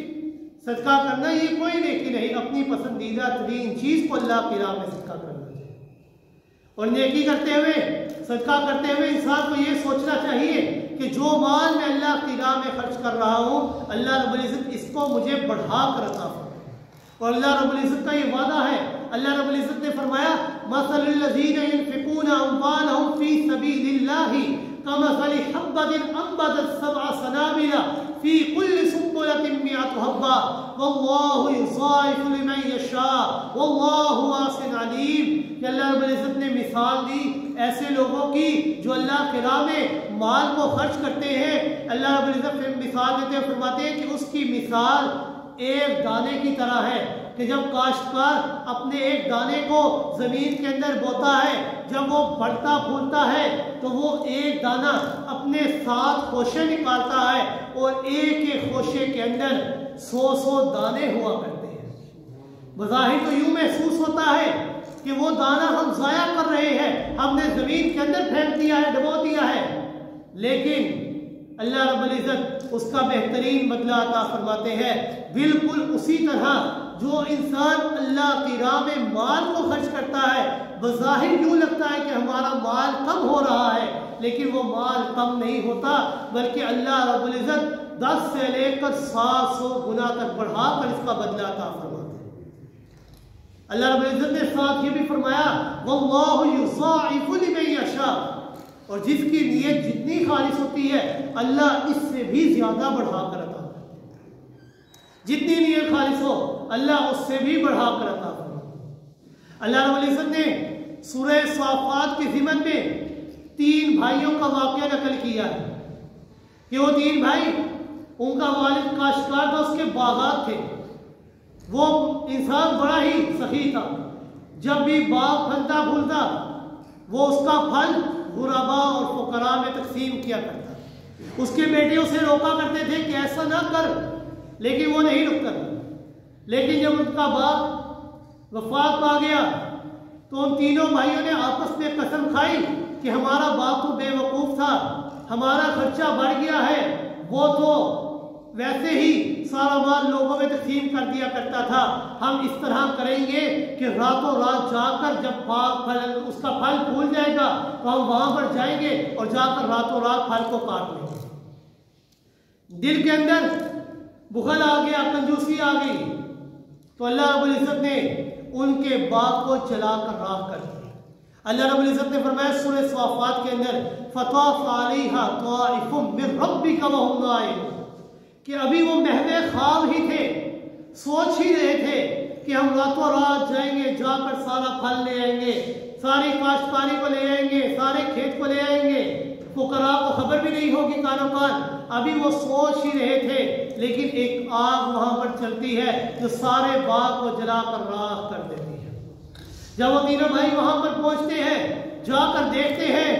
S1: صدقہ کرنا یہ کوئی نیکی نہیں، اپنی پسندیدہ ترین چیز کو اللہ کی راہ میں صدقہ کرنا چاہیے۔ اور نیکی کرتے ہوئے، صدقہ کرتے ہوئے انسان کو یہ سوچنا چاہیے کہ جو مال میں اللہ کی راہ میں خرچ کر رہا ہوں اللہ رب العزت اس کو مجھے بڑھا کر عطا فرمائے۔ اور اللہ رب العزت کا یہ وعدہ ہے، اللہ رب العزت نے فرمایا مَثَلُ الَّذِينَ يُنْفِقُونَ ينفقون أموالهم في سبيل الله كمثل حبة أنبتت 7 سنابل في كل سنبلة 100 حبة والله يضاعف لمن يشاء والله واسع عليم. کہ اللہ رب العزت نے مثال دی ایسے لوگوں کی جو اللہ کی راہ میں مال کو خرچ کرتے ہیں. اللہ رب العزت مثال دیتے ہیں، فرماتے ہیں کہ اس کی مثال ایک دانے کی طرح ہے کہ جب کاشتکار اپنے ایک دانے کو زمین کے اندر بوتا ہے، جب وہ بڑھتا پھولتا ہے تو وہ ایک دانہ اپنے 7 خوشے نکالتا ہے اور ایک خوشے کے اندر 100 دانے ہوا کرتے ہیں. بظاہر تو یوں محسوس ہوتا ہے کہ وہ دانہ ہم ضائع کر رہے ہیں، ہم نے زمین کے اندر پھینک دیا ہے، ڈبو دیا ہے، لیکن اللہ رب العزت اس کا بہترین بدلہ عطا فرماتے ہیں. بالکل اسی طرح جو انسان اللہ کی راہ میں مال کو خرچ کرتا ہے، بظاہر یوں لگتا ہے کہ ہمارا مال کم ہو رہا ہے، لیکن وہ مال کم نہیں ہوتا، بلکہ اللہ رب العزت 10 سے لے کر 700 گنا تک بڑھا کر اس کا بدلہ عطا فرماتے ہیں. اللہ رب العزت نے ساتھ یہ بھی فرمایا واللہ یضاعف لمن یشاء، اور جس کی نیت جتنی خالص ہوتی ہے اللہ اس سے بھی زیادہ بڑھا کر عطا کرتا ہے. جتنی نیت خالص ہو اللہ اس سے بھی بڑھا کر عطا کرتا ہے. اللہ رب العزت نے سورہ صافات کے ضمن میں 3 بھائیوں کا واقعہ نقل کیا ہے کہ وہ 3 بھائی، ان کا والد کاشتکار تھا، اس کے باغات تھے. وہ انسان بڑا ہی سخی تھا، جب بھی باغ پھلتا پھولتا وہ اس کا پھل غرباء اور فقراء میں تقسیم کیا کرتا. اس کے بیٹے اسے روکا کرتے تھے کہ ایسا نہ کر، لیکن وہ نہیں رکتا تھا. لیکن جب ان کا باپ وفات پا گیا تو ان تینوں بھائیوں نے آپس میں قسم کھائی کہ ہمارا باپ تو بے وقوف تھا، ہمارا خرچہ بڑھ گیا ہے، وہ تو ویسے ہی سارا مال لوگوں میں تقسیم کر دیا کرتا تھا، ہم اس طرح کریں گے کہ راتوں رات جا کر جب باغ اس کا پھل پھول جائے گا تو ہم وہاں پر جائیں گے اور جا کر راتوں رات پھل کو کاٹ لیں گے. دل کے اندر بخل آ گیا، کنجوسی آ گئی، تو اللہ رب العزت نے ان کے باغ کو چلا کر راہ کر دیا. اللہ رب العزت نے فرمایا سورہ صافات کے اندر فطاف علیہا طائف من ربک وہم نائمون، کہ ابھی وہ محو خواب ہی تھے، سوچ ہی رہے تھے کہ ہم راتوں رات جائیں گے، جا کر سارا پھل لے آئیں گے، ساری کاشتکاری کو لے آئیں گے، سارے کھیت کو لے آئیں گے، فقراء کو خبر بھی نہیں ہوگی کانوں کان. ابھی وہ سوچ ہی رہے تھے، لیکن ایک آگ وہاں پر چلتی ہے جو سارے باغ کو جلا کر راکھ کر دیتی ہے. جب وہ تینوں بھائی وہاں پر پہنچتے ہیں، جا کر دیکھتے ہیں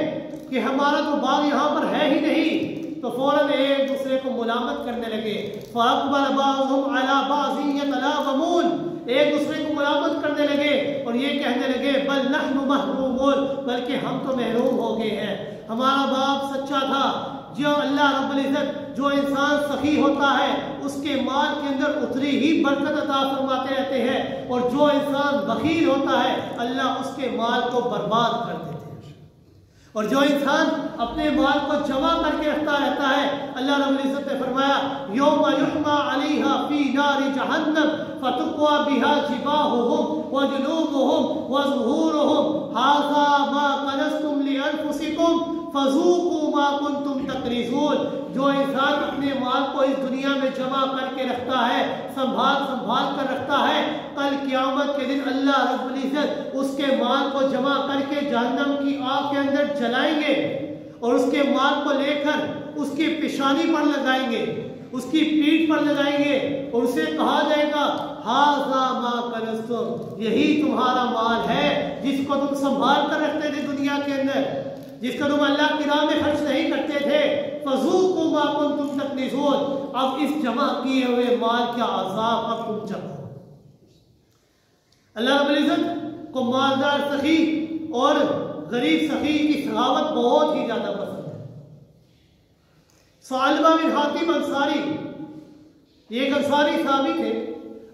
S1: کہ ہمارا تو باغ یہاں پر ہے ہی نہیں، تو فوراً ایک دوسرے کو ملامت کرنے لگے. فَأَقْبَلَ بَعْضُهُمْ عَلَى بَعْضٍ يَتَلَاوَمُونَ، ایک دوسرے کو ملامت کرنے لگے اور یہ کہنے لگے بل نحن محرومون، بلکہ ہم تو محروم ہو گئے ہیں. ہمارا باپ سچا تھا. جو اللہ رب العزت جو انسان سخی ہوتا ہے اس کے مال کے اندر اتری ہی برکت عطا فرماتے رہتے ہیں، اور جو انسان بخیل ہوتا ہے اللہ اس کے مال کو برباد کر دیتے ہیں. اور جو انسان اپنے مال کو جمع کر کے رکھتا رہتا ہے، اللہ رب العزت نے فرمایا یوم یحمى علیہا فی نار جہنم فتقوی بہا جباہہم وجنوبہم وظہورہم ھذا ما کنزتم لانفسکم فذوقوا ما کنتم تکرزون. جو انسان اپنے مال کو اس دنیا میں جمع کر کے رکھتا ہے، سنبھال کر رکھتا ہے، کل قیامت کے دن اللہ رب العزت اس کے مال کو جمع کر کے جہنم کی آگ کے اندر جلائیں گے، اور اس کے مال کو لے کر اس کی پیشانی پر لگائیں گے، اس کی پیٹھ پر لگائیں گے، اور اسے کہا جائے گا ھذا ما کنزتم، یہی تمہارا مال ہے جس کو تم سنبھال کر رکھتے تھے دنیا کے اندر، جس کا تم اللہ کی راہ میں خرچ نہیں کرتے تھے. فذوقوا ما کنتم تکنزون، اب اس جمع کیے ہوئے مال کا عذاب اب تم چکھو. اللہ رب العزت کو مالدار سخی اور غریب سخی کی سخاوت بہت ہی زیادہ پسند ہے. ثعلبہ بن حاتم انصاری، یہ ایک انصاری صحابی تھے،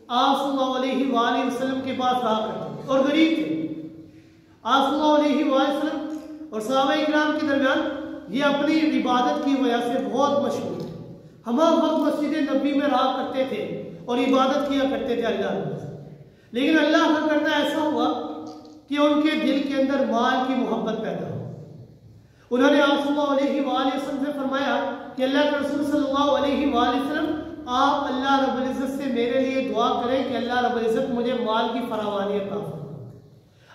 S1: آپ صلی اللہ علیہ وآلہ وسلم کے پاس رہا کرتے تھے اور غریب تھے. آپ صلی اللہ علیہ وآلہ وسلم اور صحابہ اکرام کے درمیان یہ اپنی عبادت کی وجہ سے بہت مشہور ہے. ہم وقت مسجد نبی میں رہا کرتے تھے اور عبادت کیا کرتے تھے اللہ سے. لیکن اللہ کا کرنا ایسا ہوا کہ ان کے دل کے اندر مال کی محبت پیدا ہو۔ انہوں نے آپ صلی اللہ علیہ وآلہ وسلم سے فرمایا کہ اللہ کے رسول صلی اللہ علیہ وآلہ وسلم آپ اللہ رب العزت سے میرے لیے دعا کریں کہ اللہ رب العزت مجھے مال کی فراوانی عطا فرمائے۔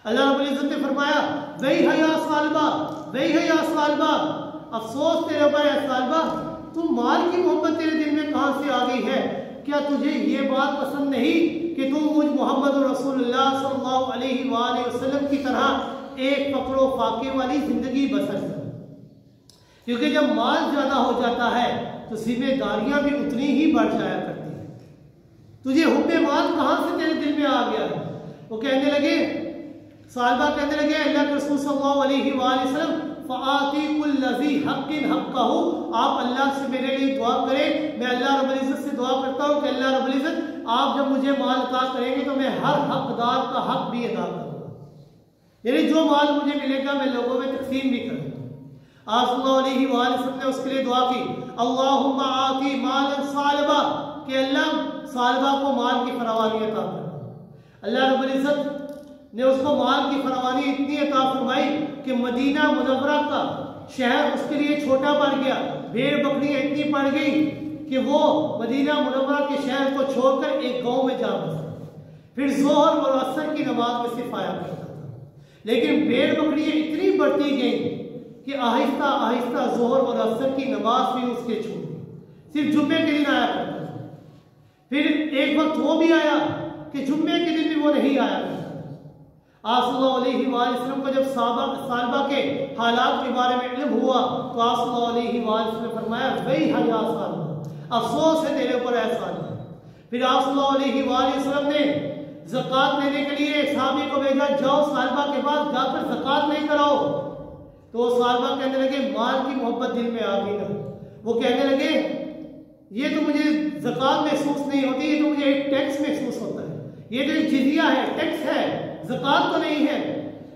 S1: اللہ رب العزت نے فرمایا ویح یا ثعلبہ، ویح یا ثعلبہ، افسوس تیرے اوپر اے ثعلبہ، تم مال کی محبت تیرے دل میں کہاں سے آ گئی ہے؟ کیا تجھے یہ بات پسند نہیں کہ تم مجھ محمد رسول اللہ صلی اللہ علیہ وآلہ وسلم کی طرح ایک فقر و فاقے والی زندگی بسر کرو؟ کیونکہ جب مال زیادہ ہو جاتا ہے تو ذمہ داریاں بھی اتنی ہی بڑھ جایا کرتی ہیں۔ تجھے حب مال کہاں سے تیرے دل میں آ گیا ہے؟ وہ کہنے لگے، ثعلبہ کہنے لگے اللہ کے رسول صلی اللہ علیہ وآلہ وسلم فآتی کل ذی حق حقہ، آپ اللہ سے میرے لیے دعا کریں، میں اللہ رب العزت سے دعا کرتا ہوں کہ اللہ رب العزت آپ جب مجھے مال عطا کریں گے تو میں ہر حقدار کا حق بھی ادا کروں گا، یعنی جو مال مجھے ملے گا میں لوگوں میں تقسیم بھی کروں گا۔ آپ صلی اللہ علیہ وآلہ وسلم نے اس کے لیے دعا کی اللہم آتی مالا ثعلبہ، کہ اللہ ثعلبہ کو مال کی فراوانی عطا کر۔ اللہ رب العزت نے اس کو مال کی فراوانی اتنی عطا فرمائی کہ مدینہ منورہ کا شہر اس کے لیے چھوٹا پڑ گیا، بھیڑ بکریاں اتنی پڑ گئی کہ وہ مدینہ منورہ کے شہر کو چھوڑ کر ایک گاؤں میں جا بسا، پھر ظہر اور عصر کی نماز میں صرف آیا کرتا تھا، لیکن بھیڑ بکریاں اتنی بڑھتی گئیں کہ آہستہ آہستہ ظہر اور عصر کی نماز بھی اس کے چھوٹ گئی، صرف جمعے کے دن آیا کرتا تھا۔ پھر ایک وقت وہ بھی آیا کہ جمعے کے دن بھی وہ نہیں آیا کرتا۔ آپ صلی اللہ علیہ وآلہ وسلم کو جب ثعلبہ کے حالات کے بارے میں علم ہوا تو آپ صلی اللہ علیہ وآلہ وسلم نے فرمایا ویح یا ثعلبہ، افسوس ہے تیرے اوپر اے ثعلبہ۔ پھر آپ صلی اللہ علیہ وآلہ وسلم نے زکوٰۃ لینے کے لیے ایک صحابی کو بھیجا، جاؤ ثعلبہ کے پاس جا کر زکوٰۃ لے کر آؤ۔ تو وہ ثعلبہ کہنے لگے مال کی محبت دل میں آ گئی نا، وہ کہنے لگے یہ تو مجھے زکوٰۃ محسوس نہیں ہوتی، یہ تو مجھے ایک ٹیکس محسوس ہوتا ہے، یہ تو ایک جزیہ ہے، ٹیکس ہے، زکوٰۃ تو نہیں ہے۔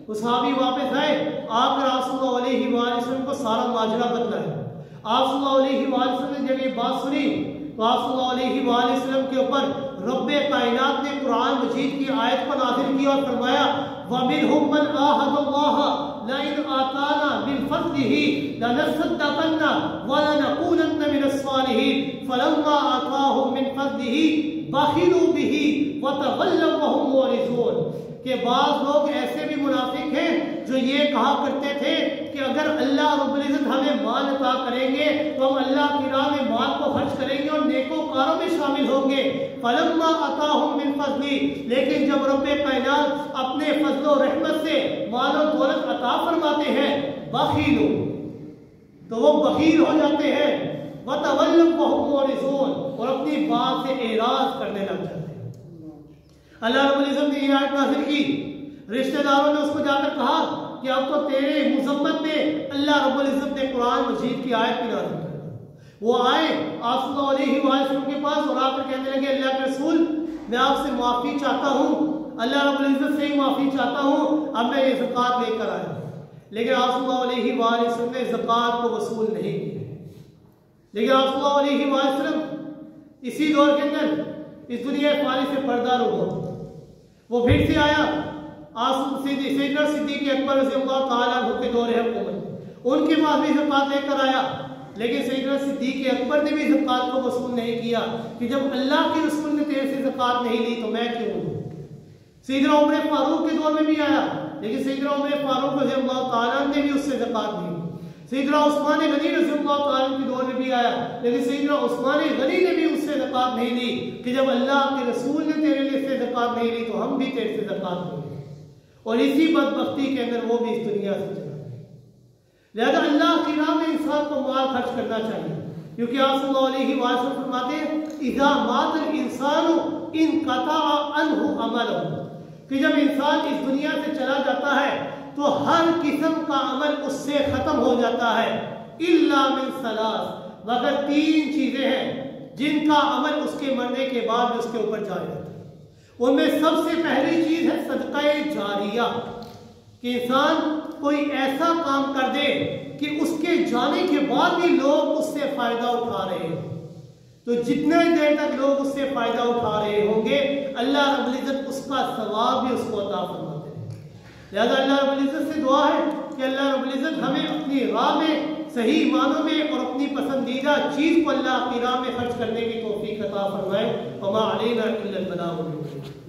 S1: وہ صحابی واپس آئے، آ کر آپ صلی اللہ علیہ وآلہ وسلم کو سارا ماجرا بتلا ہے۔ آپ صلی اللہ علیہ وآلہ وسلم نے جب یہ بات سنی تو آپ صلی اللہ علیہ وآلہ وسلم کے اوپر رب کائنات نے قرآن مجید کی آیت کو نازل کی اور فرمایا وَمِنْهُمْ مَنْ عَاهَدَ اللَّهَ لَئِنْ آتَانَا مِنْ فَضْلِهِ لَنَصَّدَّقَنَّ وَلَنَكُونَنَّ مِنَ الصَّالِحِينَ فَلَمَّا آتَاهُم مِنْ فَضْلِهِ بَخِلُوا بِهِ وَتَوَلَّوْا وَهُمْ مُعْرِضُونَ، کہ بعض لوگ ایسے بھی منافق ہیں جو یہ کہا کرتے تھے کہ اگر اللہ رب العزت ہمیں مال عطا کریں گے تو ہم اللہ کی راہ میں مال کو خرچ کریں گے اور نیکوکاروں میں شامل ہوں گے۔ فلما آتاہم من فضلی، لیکن جب رب کائنات اپنے فضل و رحمت سے مال و دولت عطا فرماتے ہیں بخیلوا، تو وہ بخیل ہو جاتے ہیں، وتولوا وهم معرضون، اور اپنی بات سے اعراض کرنے لگ جاتے ہیں۔ اللہ رب العزت نے یہ آیت نازل کی، رشتہ داروں نے اس کو جا کر کہا کہ اب تو تیرے مذمت میں اللہ رب العزت نے قرآن مجید کی آیت بھی نازل کر۔ وہ آئے آپ صلی اللہ علیہ وآلہ وسلم کے پاس اور آ کر کہنے لگے اللہ کے رسول میں آپ سے معافی چاہتا ہوں، اللہ رب العزت سے ہی معافی چاہتا ہوں، اب میں یہ زکوٰۃ لے کر آیا۔ لیکن آپ صلی اللہ علیہ وآلہ وسلم نے زکوٰۃ کو وصول نہیں کی، لیکن آپ صلی اللہ علیہ وآلہ وسلم اسی دور کے اندر اس دنیا فانی سے پردہ رو ہو، وہ پھر سے آیا سیدنا صدیق اکبر رضی اللہ تعالیٰ عنہ کے دور حکومت، ان کے پاس بھی زکوٰۃ لے کر آیا، لیکن سیدنا صدیق اکبر نے بھی زکوٰۃ کو وصول نہیں کیا کہ جب اللہ کے رسول نے تیرے سے زکوٰۃ نہیں لی تو میں کیوں لوں۔ سیدنا عمر فاروق کے دور میں بھی آیا، لیکن سیدنا عمر فاروق رضی اللہ تعالیٰ عنہ نے بھی اس سے زکوٰۃ نہیں لی۔ سیدنا عثمان غنی رضی اللہ تعالیٰ عنہ کے دور میں بھی آیا، لیکن سیدنا عثمان غنی نے بھی اس سے زکوٰۃ نہیں لی کہ جب اللہ کے رسول نے تیرے لیے سے زکوٰۃ نہیں لی تو ہم بھی تیرے سے زکوٰۃ نہیں لیں، اور اسی بدبختی کے اندر وہ بھی اس دنیا سے چلا گیا۔ لہذا اللہ کی راہ میں انسان کو مال خرچ کرنا چاہیے، کیونکہ آپ صلی اللہ علیہ وسلم فرماتے ہیں اذا مات الانسان انقطع عنہ عملہ، کہ جب انسان اس دنیا سے چلا جاتا ہے تو ہر قسم کا عمل اس سے ختم ہو جاتا ہے، الا من ثلاث، مگر تین چیزیں ہیں جن کا عمل اس کے مرنے کے بعد بھی اس کے اوپر جاری رہتا ہے۔ ان میں سب سے پہلی چیز ہے صدقہ جاریہ، کہ انسان کوئی ایسا کام کر دے کہ اس کے جانے کے بعد بھی لوگ اس سے فائدہ اٹھا رہے ہیں، تو جتنے دیر تک لوگ اس سے فائدہ اٹھا رہے ہوں گے اللہ رب العزت اس کا ثواب بھی اس کو عطا فرماتے ہیں۔ لہذا اللہ رب العزت سے دعا ہے کہ اللہ رب العزت ہمیں اپنی راہ میں صحیح معنوں میں اور اپنی پسندیدہ چیز کو اللہ کی راہ میں خرچ کرنے کی توفیق عطا فرمائے۔ وما علینا الا البلاغ المبین۔